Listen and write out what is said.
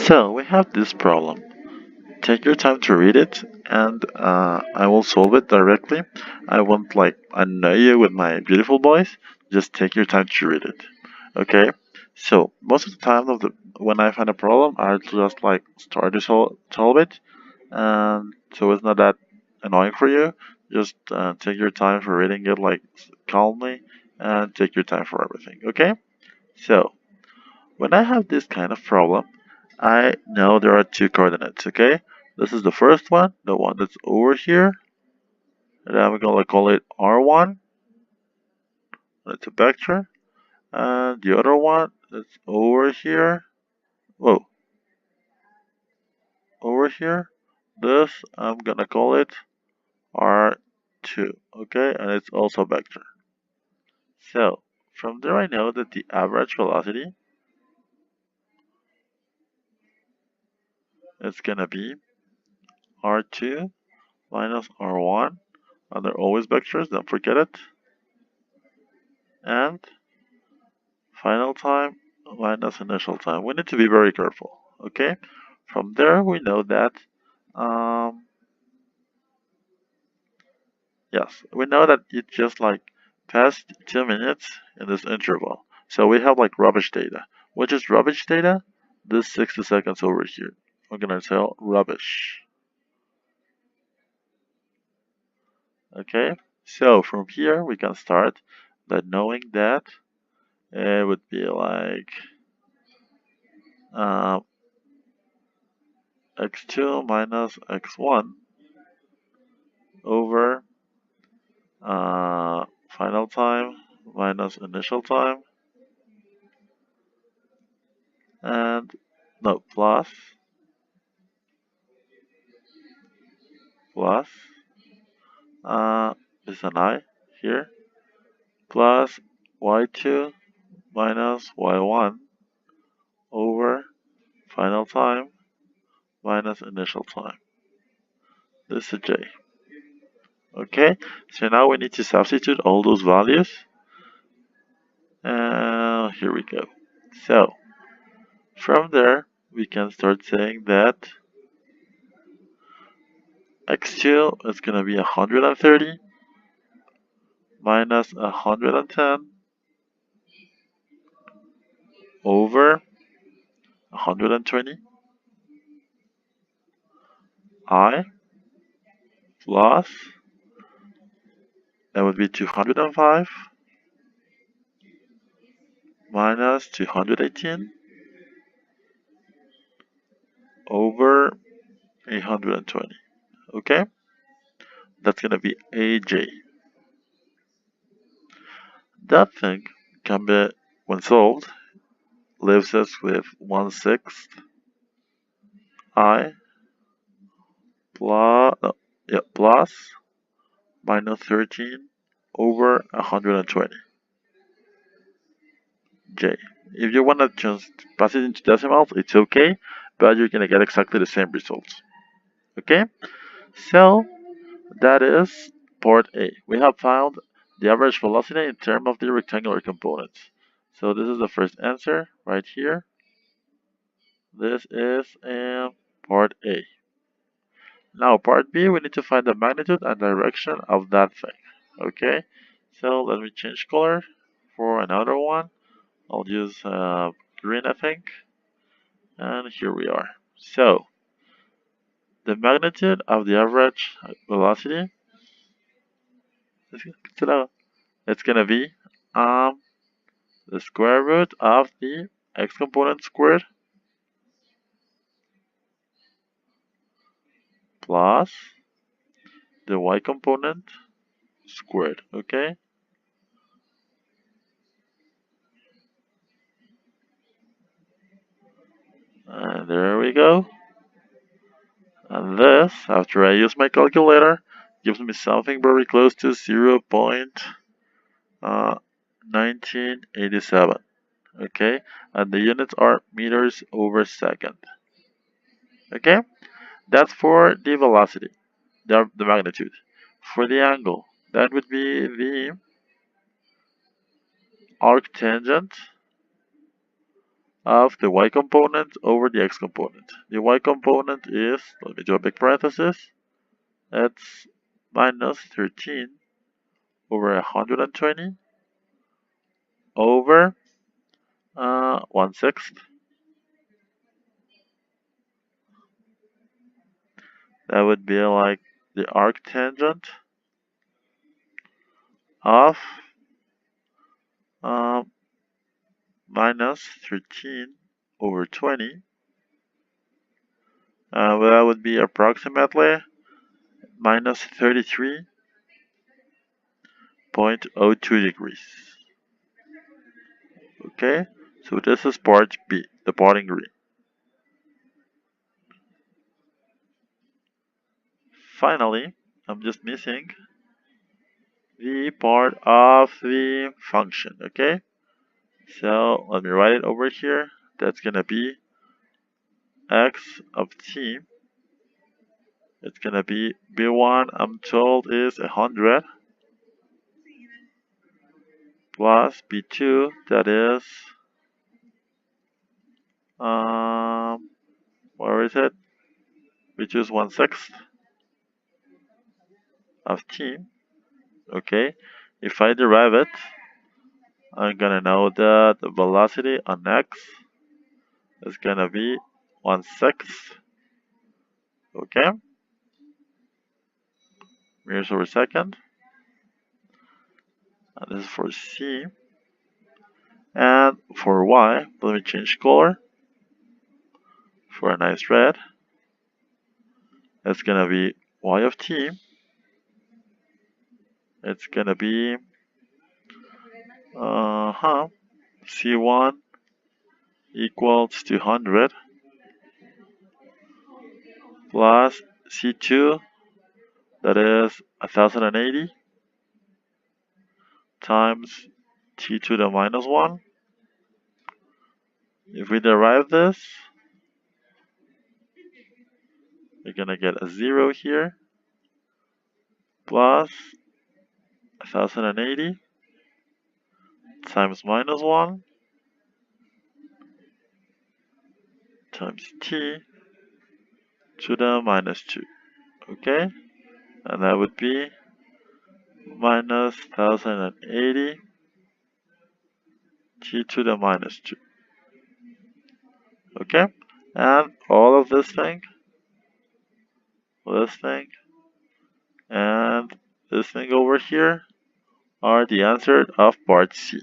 So we have this problem. Take your time to read it, and I will solve it directly. I won't annoy you with my beautiful voice. Just take your time to read it. Okay? So most of the time when I find a problem, I just start to solve it, and so it's not that annoying for you. Just take your time for reading it calmly, and take your time for everything. Okay? So when I have this kind of problem, I know there are two coordinates, okay? This is the first one, the one that's over here, and I'm gonna call it R1, that's a vector, and the other one that's over here, whoa, over here, this I'm gonna call it R2, okay? And it's also a vector. So, from there I know that the average velocity is gonna be R2 minus R1, and they're always vectors, don't forget it, and final time minus initial time. We need to be very careful, okay? From there, we know that, um, yes, we know that it just past 2 minutes in this interval. So we have rubbish data. Which is rubbish data? This 60 seconds over here. We're gonna tell rubbish, okay? So from here, we can start that knowing that it would be uh, x2 minus x1 over final time minus initial time, and no, plus uh, is an I here, plus y2 minus y1 over final time minus initial time. This is j. Okay, so now we need to substitute all those values. Here we go. So from there, we can start saying that x2 is going to be 130 minus 110 over 120 I plus, that would be 205 minus 218 over 820. Okay, that's gonna be AJ. That thing can be, when solved, leaves us with 1/6 I plus, no, yeah, plus minus 13 over 120 J. If you want to just pass it into decimals, it's okay, but you're gonna get exactly the same results. Okay, so that is part A. We have found the average velocity in terms of the rectangular components. So this is the first answer right here. This is part A. Now part B, we need to find the magnitude and direction of that thing. Okay, so let me change color for another one. I'll use green, I think. And here we are. So the magnitude of the average velocity, it's gonna be the square root of the x component squared plus the y component squared. Okay, and there we go. And this, after I use my calculator, gives me something very close to 0.1987. Okay, and the units are meters over second. Okay, that's for the velocity, the magnitude. For the angle, that would be the arctangent of the y component over the x component. The y component is, let me do a big parenthesis, it's minus 13 over 120 over 1/6. That would be like the arctangent of um, minus 13 over 20. Well, that would be approximately minus 33.02 degrees. Okay, so this is part B, the part in green. Finally, I'm just missing the part of the function, okay? So let me write it over here. That's gonna be x of t. It's gonna be b1, I'm told, is 100 plus b2, that is where is it? Which is 1/6 of t. Okay, if I derive it, I'm gonna know that the velocity on x is gonna be 1/6. Okay, meters over second. And this is for c. And for y, let me change color for a nice red. It's gonna be y of t. It's gonna be c1 equals 200 plus c2, that is 1080, times t to the minus 1. If we derive this, we're gonna get a 0 here, plus 1080 times minus 1 times t to the minus 2. Okay, and that would be minus 1080 t to the minus 2. Okay, and all of this thing, and this thing over here are the answer of part C.